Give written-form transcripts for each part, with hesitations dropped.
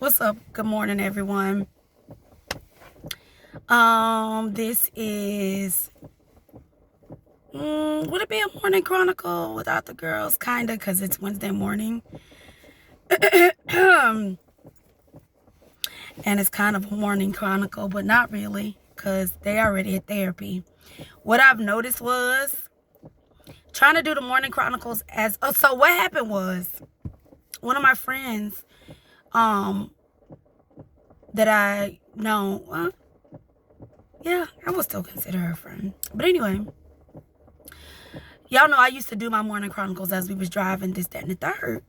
What's up? Good morning, everyone. This is would it be a morning chronicle without the girls? Kinda, because it's Wednesday morning. And it's kind of a morning chronicle, but not really, because they already at therapy. What I've noticed was trying to do the morning chronicles so what happened was one of my friends, that I know, yeah, I would still consider her a friend. But anyway, y'all know I used to do my morning chronicles as we was driving, this, that, and the third.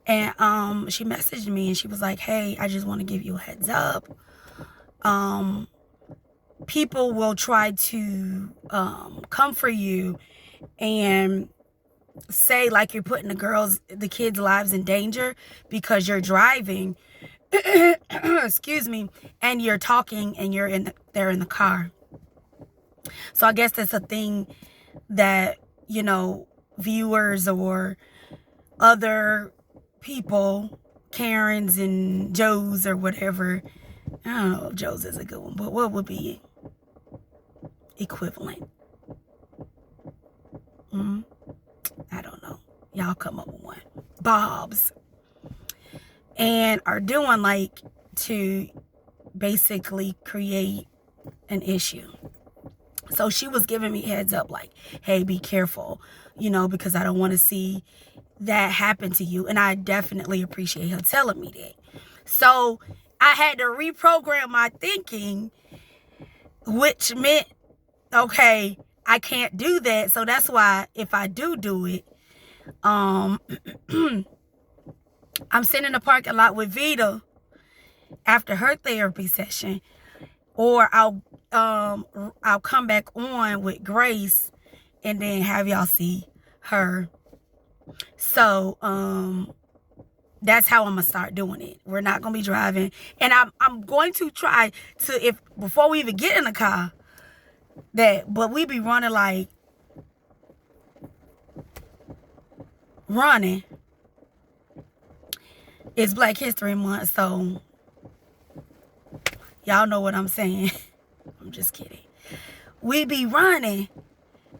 And she messaged me and she was like, hey, I just want to give you a heads up. People will try to come for you and say like you're putting the kids' lives in danger because you're driving, excuse me, and you're talking and they're in the car. So I guess that's a thing that, viewers or other people, Karens and Joes or whatever. I don't know if Joe's is a good one, but what would be equivalent? I don't know. Y'all come up with one. Bobs. And are doing like to basically create an issue. So she was giving me heads up like, hey, be careful, because I don't want to see that happen to you. And I definitely appreciate her telling me that. So I had to reprogram my thinking, which meant, okay, I can't do that. So that's why if I do it, I'm sitting in the parking lot with Vita after her therapy session, or I'll come back on with Grace and then have y'all see her. So that's how I'm gonna start doing it. We're not gonna be driving, and I'm going to try to, if before we even get in the car, but we be running. It's Black History Month, so y'all know what I'm saying. I'm just kidding. We be running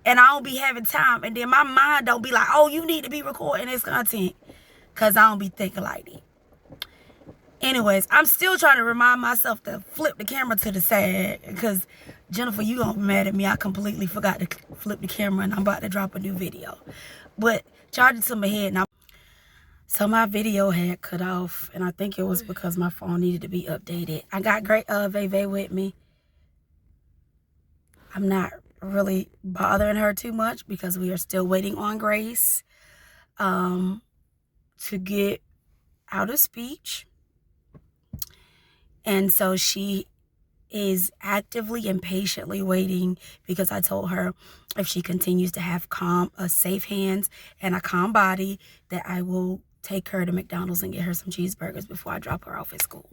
and I don't be having time, and then my mind don't be like, oh, you need to be recording this content, because I don't be thinking like that. Anyways, I'm still trying to remind myself to flip the camera to the side, because Jennifer, you gonna be mad at me. I completely forgot to flip the camera and I'm about to drop a new video. But charge it to my head now. So my video had cut off, and I think it was because my phone needed to be updated. I got great Veve with me. I'm not really bothering her too much because we are still waiting on Grace to get out of speech. And so she is actively and patiently waiting, because I told her if she continues to have safe hands and a calm body, that I will take her to McDonald's and get her some cheeseburgers before I drop her off at school.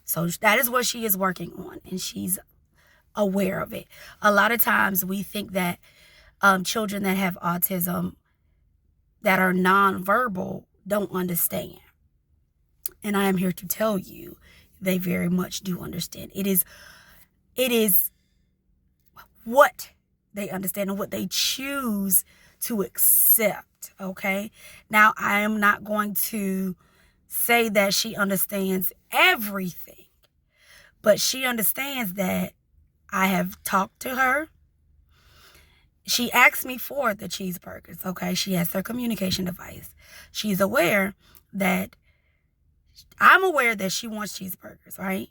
So that is what she is working on, and she's aware of it. A lot of times we think that children that have autism that are nonverbal don't understand. And I am here to tell you they very much do understand. It is what they understand and what they choose to accept, okay? Now, I am not going to say that she understands everything, but she understands that I have talked to her. She asked me for the cheeseburgers, okay? She has her communication device. She's aware that I'm aware that she wants cheeseburgers, right?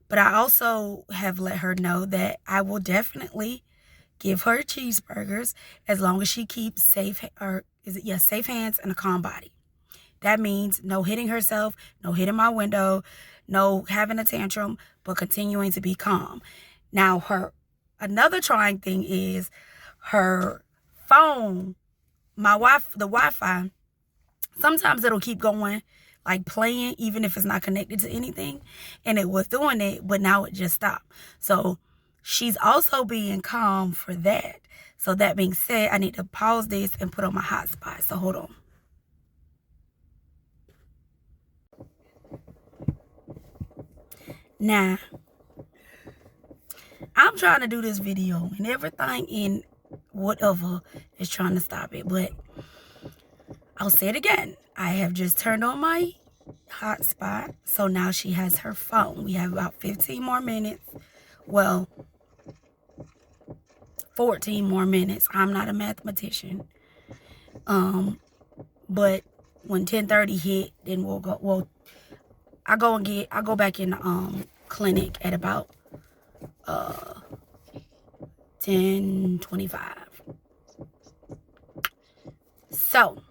But I also have let her know that I will definitely give her cheeseburgers as long as she keeps safe hands and a calm body. That means no hitting herself, no hitting my window, no having a tantrum, but continuing to be calm. Now, another trying thing is her phone, the Wi-Fi. Sometimes it'll keep going, like playing, even if it's not connected to anything. And it was doing it, but now it just stopped. So she's also being calm for that. So that being said, I need to pause this and put on my hotspot. So hold on. Now, I'm trying to do this video and everything in whatever is trying to stop it. But I'll say it again. I have just turned on my hotspot. So now she has her phone. We have about 15 more minutes. Well, 14 more minutes. I'm not a mathematician. But when 10:30 hit, then we'll go. Well, I go back in the clinic at about 10:25. So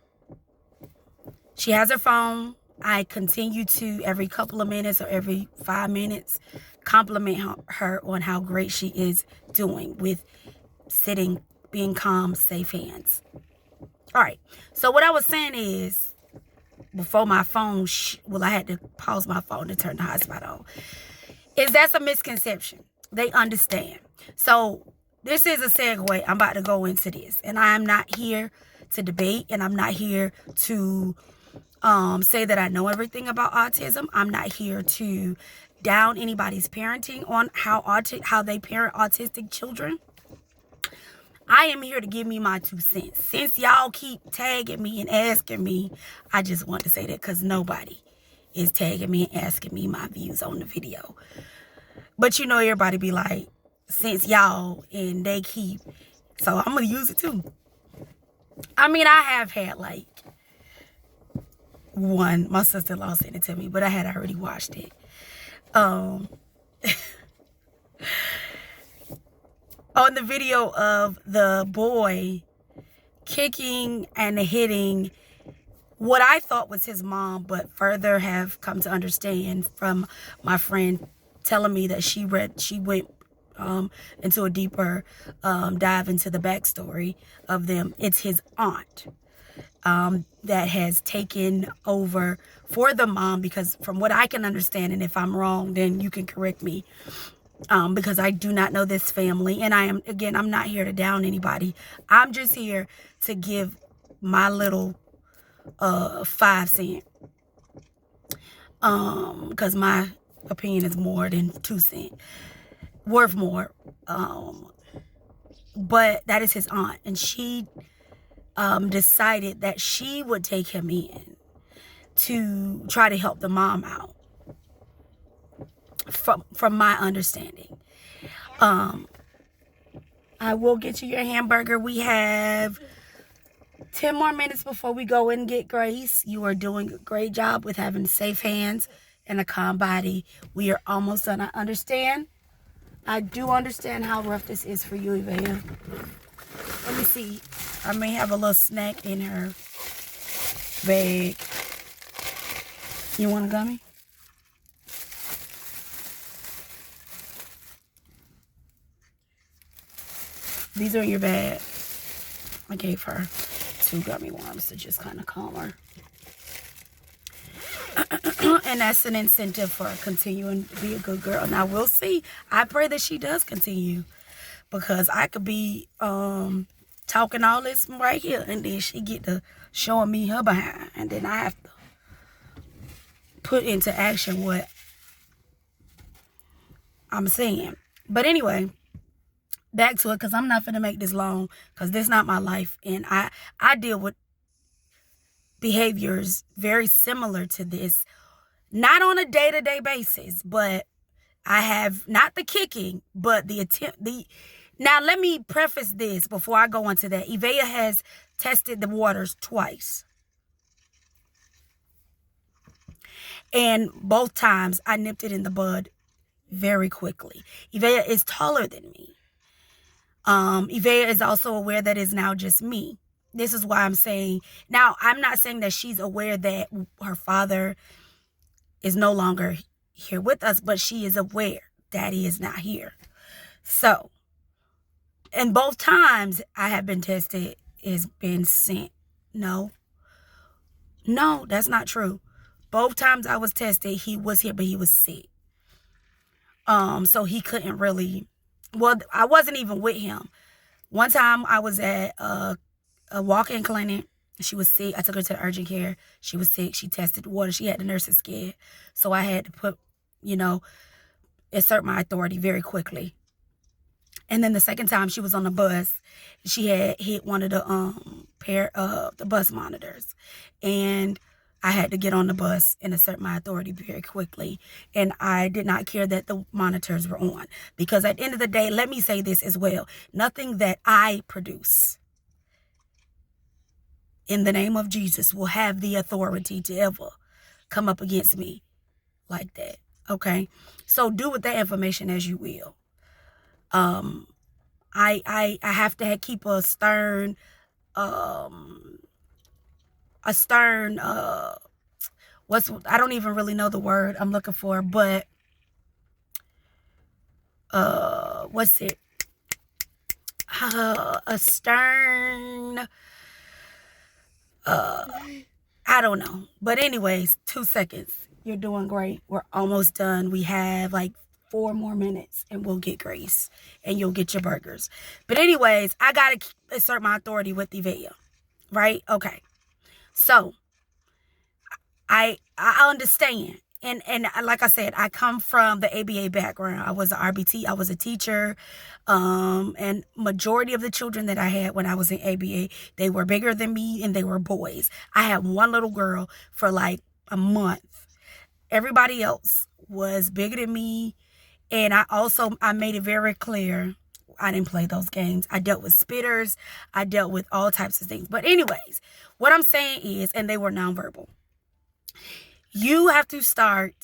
she has her phone. I continue to, every couple of minutes or every 5 minutes, compliment her on how great she is doing with sitting, being calm, safe hands. All right. So what I was saying is, before my phone, I had to pause my phone to turn the hotspot on, is that's a misconception. They understand. So this is a segue. I'm about to go into this. And I am not here to debate, and I'm not here to say that I know everything about autism. I'm not here to down anybody's parenting on how they parent autistic children. I am here to give me my 2 cents. Since y'all keep tagging me and asking me, I just want to say that because nobody is tagging me and asking me my views on the video. But you know, everybody be like, since y'all, and they keep, so I'm going to use it too. I mean, I have had like one, my sister-in-law sent it to me, but I had already watched it. On the video of the boy kicking and hitting what I thought was his mom, but further have come to understand from my friend telling me that she went into a deeper dive into the backstory of them. It's his aunt that has taken over for the mom, because from what I can understand, and if I'm wrong, then you can correct me, because I do not know this family. And I'm not here to down anybody. I'm just here to give my little 5 cents. Because my opinion is more than 2 cents. Worth more. But that is his aunt. And she decided that she would take him in to try to help the mom out. From my understanding. I will get you your hamburger. We have 10 more minutes before we go and get Grace. You are doing a great job with having safe hands and a calm body. We are almost done. I understand. I do understand how rough this is for you, Evia. Let me see. I may have a little snack in her bag. You want a gummy? These are in your bag. I gave her 2 gummy worms to just kind of calm her. And that's an incentive for continuing to be a good girl. Now, we'll see. I pray that she does continue. Because I could be talking all this right here, and then she get to showing me her behind. And then I have to put into action what I'm saying. But anyway, back to it, because I'm not finna make this long, because this is not my life. And I deal with behaviors very similar to this, not on a day-to-day basis, but I have not the kicking, but the attempt. Now, let me preface this before I go into that. Evia has tested the waters twice. And both times I nipped it in the bud very quickly. Evia is taller than me. Evia is also aware that it's now just me. This is why I'm saying, now I'm not saying that she's aware that her father is no longer here with us, but she is aware Daddy is not here. So, and both times I have been tested, it's been sent. No, that's not true. Both times I was tested, he was here, but he was sick. So he couldn't really, well, I wasn't even with him. One time I was at a walk-in clinic. She was sick. I took her to the urgent care. She was sick. She tested the water. She had the nurses scared. So I had to assert my authority very quickly. And then the second time she was on the bus, she had hit one of the bus monitors, and I had to get on the bus and assert my authority very quickly. And I did not care that the monitors were on, because at the end of the day, let me say this as well, nothing that I produce in the name of Jesus will have the authority to ever come up against me like that. Okay, so do with that information as you will. I have to keep a stern I don't even really know the word I'm looking for, but what's it? A stern I don't know. But anyways, 2 seconds. You're doing great. We're almost done. We have like 4 more minutes and we'll get grace and you'll get your burgers. But anyways, I got to assert my authority with Evea, right? Okay. So I understand. And like I said, I come from the ABA background. I was an RBT. I was a teacher. And majority of the children that I had when I was in ABA, they were bigger than me and they were boys. I had one little girl for like a month. Everybody else was bigger than me. And I made it very clear, I didn't play those games. I dealt with spitters. I dealt with all types of things. But anyways, what I'm saying is, and they were nonverbal. You have to start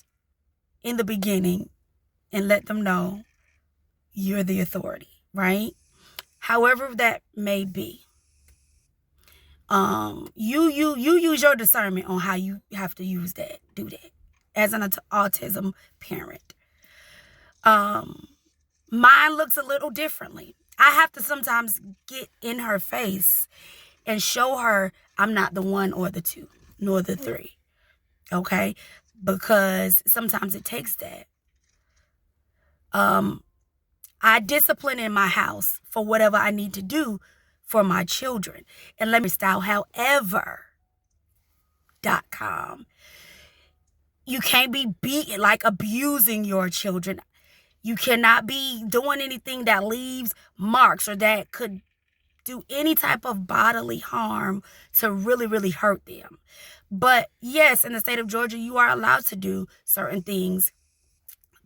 in the beginning and let them know you're the authority, right? However that may be. You use your discernment on how you have to do that as an autism parent. Mine looks a little differently. I have to sometimes get in her face and show her I'm not the 1 or the 2, nor the 3. Okay? Because sometimes it takes that. I discipline in my house for whatever I need to do for my children. And let me style, however.com. You can't be beating, like abusing your children. You cannot be doing anything that leaves marks or that could do any type of bodily harm to really, really hurt them. But yes, in the state of Georgia, you are allowed to do certain things,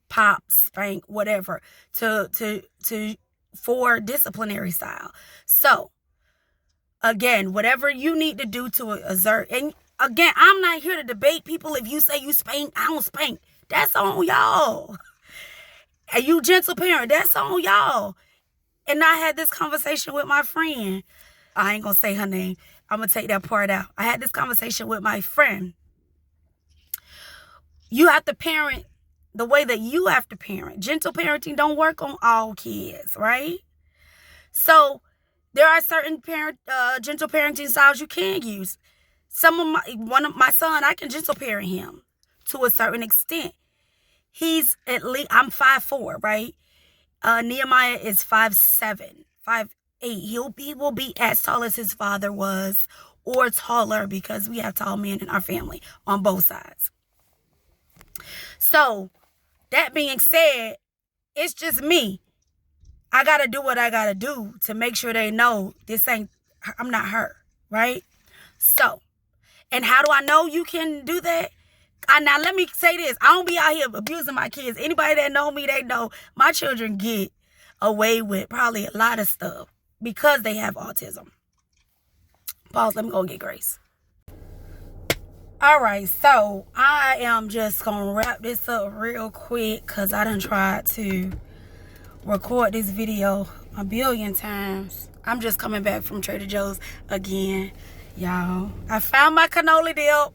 pop, spank, whatever, for disciplinary style. So, again, whatever you need to do to exert, and again, I'm not here to debate people. If you say you spank, I don't spank. That's on y'all. And you gentle parent, that's on y'all. And I had this conversation with my friend. I ain't gonna say her name. I'm gonna take that part out. I had this conversation with my friend. You have to parent the way that you have to parent. Gentle parenting don't work on all kids, right? So there are certain gentle parenting styles you can use. One of my son, I can gentle parent him to a certain extent. He's at least, I'm 5'4", right? Nehemiah is 5'7", 5'8". He will be as tall as his father was, or taller, because we have tall men in our family on both sides. So, that being said, it's just me. I gotta do what I gotta do to make sure they know I'm not her, right? So, and how do I know you can do that? Now, let me say this. I don't be out here abusing my kids. Anybody that know me, they know my children get away with probably a lot of stuff because they have autism. Pause. Let me go get Grace. All right. So, I am just going to wrap this up real quick because I done tried to record this video a billion times. I'm just coming back from Trader Joe's again, y'all. I found my cannoli dip.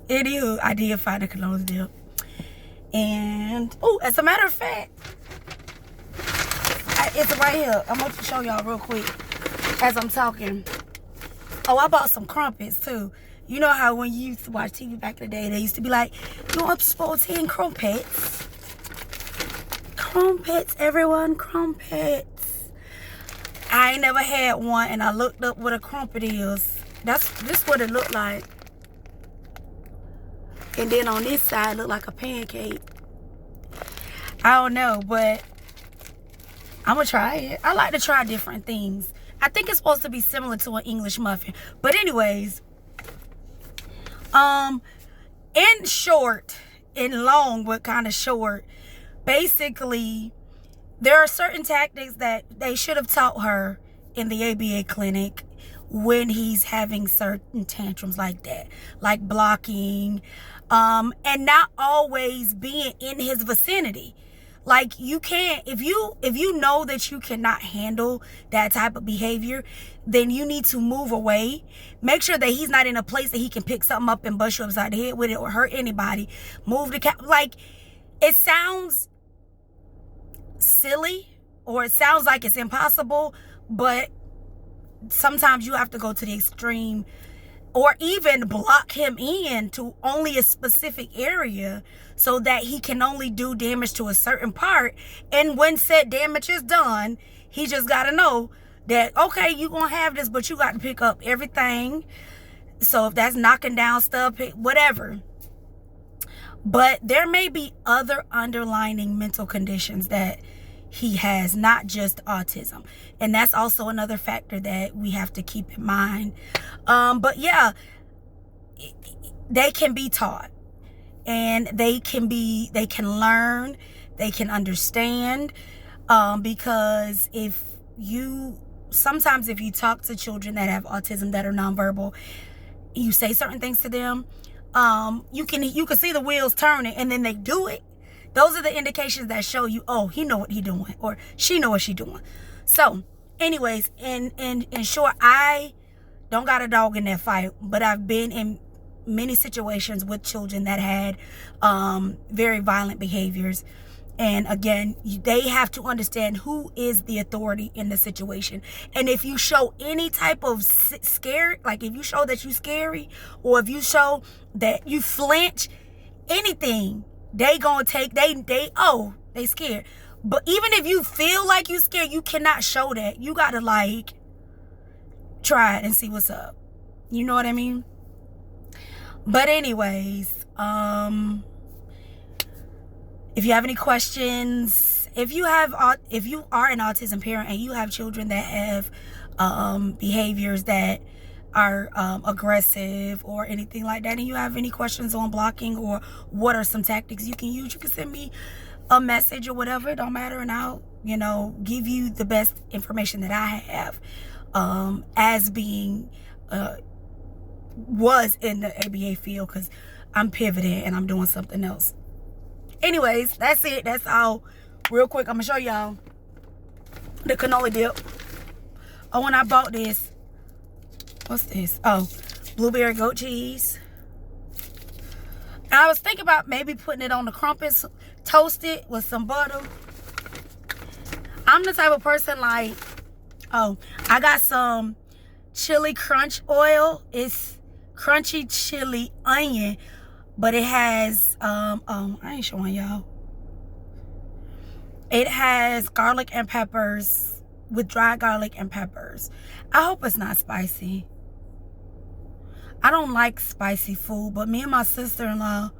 Anywho, I did find a cannoli dip. And, as a matter of fact, it's right here. I'm going to show y'all real quick as I'm talking. I bought some crumpets, too. You know how when you used to watch TV back in the day, they used to be like, you're supposed to 10 crumpets. Crumpets, everyone, crumpets. I ain't never had one, and I looked up what a crumpet is. This what it looked like. And then on this side, look like a pancake. I don't know, but I'm gonna try it. I like to try different things. I think it's supposed to be similar to an English muffin. But anyways, in short, in long, but kind of short, basically, there are certain tactics that they should have taught her in the ABA clinic when he's having certain tantrums like that, like blocking, and not always being in his vicinity. Like, you can't, if you know that you cannot handle that type of behavior, then you need to move away. Make sure that he's not in a place that he can pick something up and bust you upside the head with it or hurt anybody. Move the like, it sounds silly or it sounds like it's impossible, but sometimes you have to go to the extreme, or even block him in to only a specific area so that he can only do damage to a certain part. And when said damage is done, he just got to know that, okay, you're going to have this, but you got to pick up everything. So if that's knocking down stuff, whatever. But there may be other underlying mental conditions that he has, not just autism. And that's also another factor that we have to keep in mind. But yeah, they can be taught, and they can learn, they can understand, because sometimes if you talk to children that have autism that are nonverbal, you say certain things to them, you can see the wheels turning, and then they do it. Those are the indications that show you, oh, he know what he doing, or she know what she doing. So anyways, in short, I don't got a dog in that fight, but I've been in many situations with children that had very violent behaviors. And again, they have to understand who is the authority in the situation. And if you show any type of scare, like if you show that you scary, or if you show that you flinch, anything, they gonna take, they scared. But even if you feel like you scared, you cannot show that. You gotta like try it and see what's up. You know what I mean? But anyways, if you have any questions, if you are an autism parent and you have children that have behaviors that are aggressive or anything like that, and you have any questions on blocking or what are some tactics you can use, you can send me a message or whatever. It don't matter, and I'll give you the best information that I have as being was in the ABA field, because I'm pivoting and I'm doing something else. Anyways, that's it. That's all. Real quick, I'm gonna show y'all the cannoli dip. Oh, when I bought this, what's this? Oh, blueberry goat cheese. And I was thinking about maybe putting it on the crumpets, toast it with some butter. I'm the type of person like, oh, I got some chili crunch oil. It's crunchy chili onion, but it has, I ain't showing y'all. It has garlic and peppers, with dry garlic and peppers. I hope it's not spicy. I don't like spicy food, but me and my sister-in-law,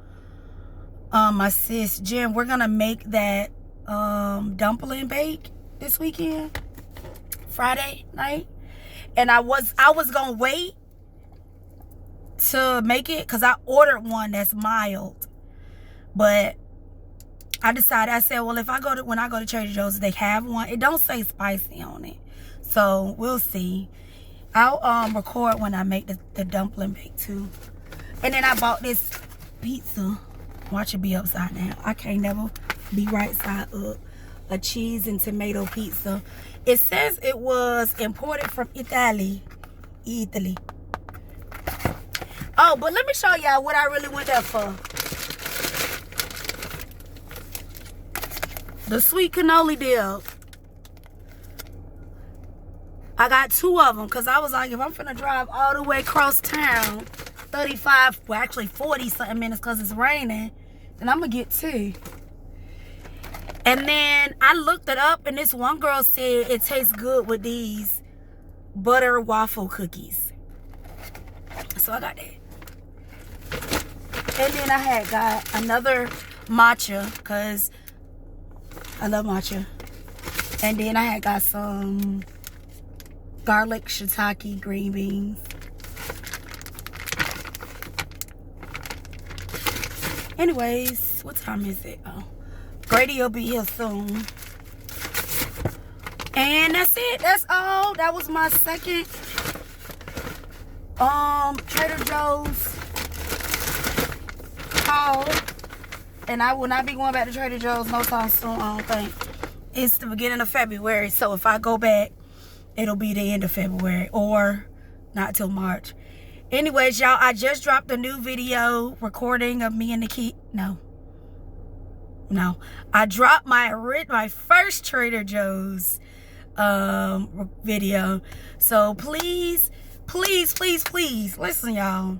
my sis Jen, we're gonna make that dumpling bake this weekend, Friday night. And I was gonna wait to make it because I ordered one that's mild, but I decided, I said, well, when I go to Trader Joe's, they have one. It don't say spicy on it, so we'll see. I'll record when I make the dumpling bake too. And then I bought this pizza. Watch it be upside down. I can't never be right side up. A cheese and tomato pizza. It says it was imported from Italy. Oh, but let me show y'all what I really went there for. The sweet cannoli dip. I got 2 of them because I was like, if I'm finna drive all the way across town, 35, well actually 40 something minutes because it's raining, then I'm gonna get 2. And then I looked it up, and this one girl said it tastes good with these butter waffle cookies. So I got that. And then I had got another matcha, because I love matcha. And then I had got some garlic shiitake green beans. Anyways, what time is it? Oh, Grady will be here soon. And that's it. That's all. That was my second Trader Joe's haul. And I will not be going back to Trader Joe's no time soon, I don't think. It's the beginning of February, so if I go back, it'll be the end of February, or not till March. Anyways, y'all, I just dropped a new video recording of me and the kid. No. I dropped my first Trader Joe's video. So please listen, y'all.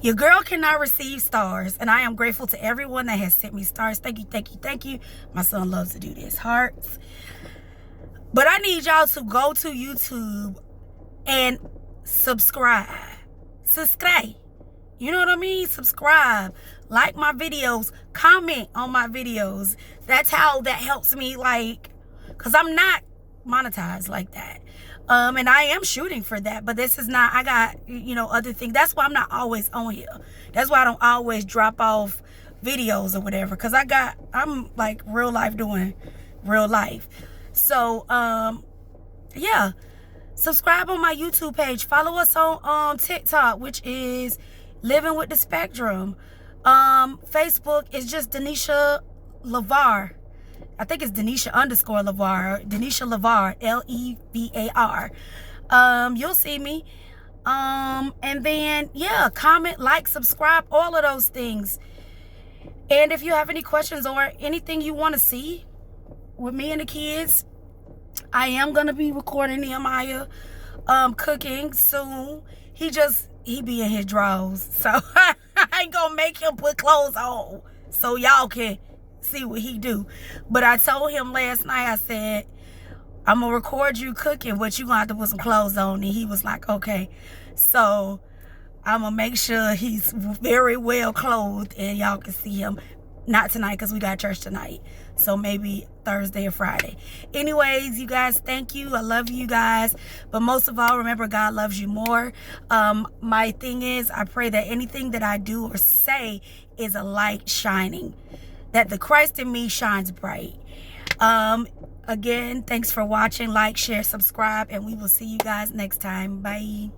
Your girl cannot receive stars, and I am grateful to everyone that has sent me stars. Thank you. My son loves to do this. Hearts. But I need y'all to go to YouTube and subscribe. You know what I mean? Subscribe. Like my videos. Comment on my videos. That's how that helps me, like, because I'm not monetized like that. And I am shooting for that, but this is not, I got, other things. That's why I'm not always on here. That's why I don't always drop off videos or whatever, because I'm like real life doing real life. So, yeah. Subscribe on my YouTube page. Follow us on TikTok, which is Living with the Spectrum. Facebook is just Denisha LeVar. I think it's Denisha _LeVar. Denisha LeVar. LEVAR. You'll see me. And then, yeah, comment, like, subscribe, all of those things. And if you have any questions or anything you want to see with me and the kids, I am going to be recording Nehemiah cooking soon. He be in his drawers. So I ain't going to make him put clothes on so y'all can see what he do. But I told him last night, I said, I'm going to record you cooking, but you going to have to put some clothes on. And he was like, okay. So I'm going to make sure he's very well clothed and y'all can see him. Not tonight, because we got church tonight. So maybe Thursday or Friday. Anyways, you guys, thank you. I love you guys. But most of all, remember, God loves you more. My thing is, I pray that anything that I do or say is a light shining, that the Christ in me shines bright. Again, thanks for watching. Like, share, subscribe, and we will see you guys next time. Bye.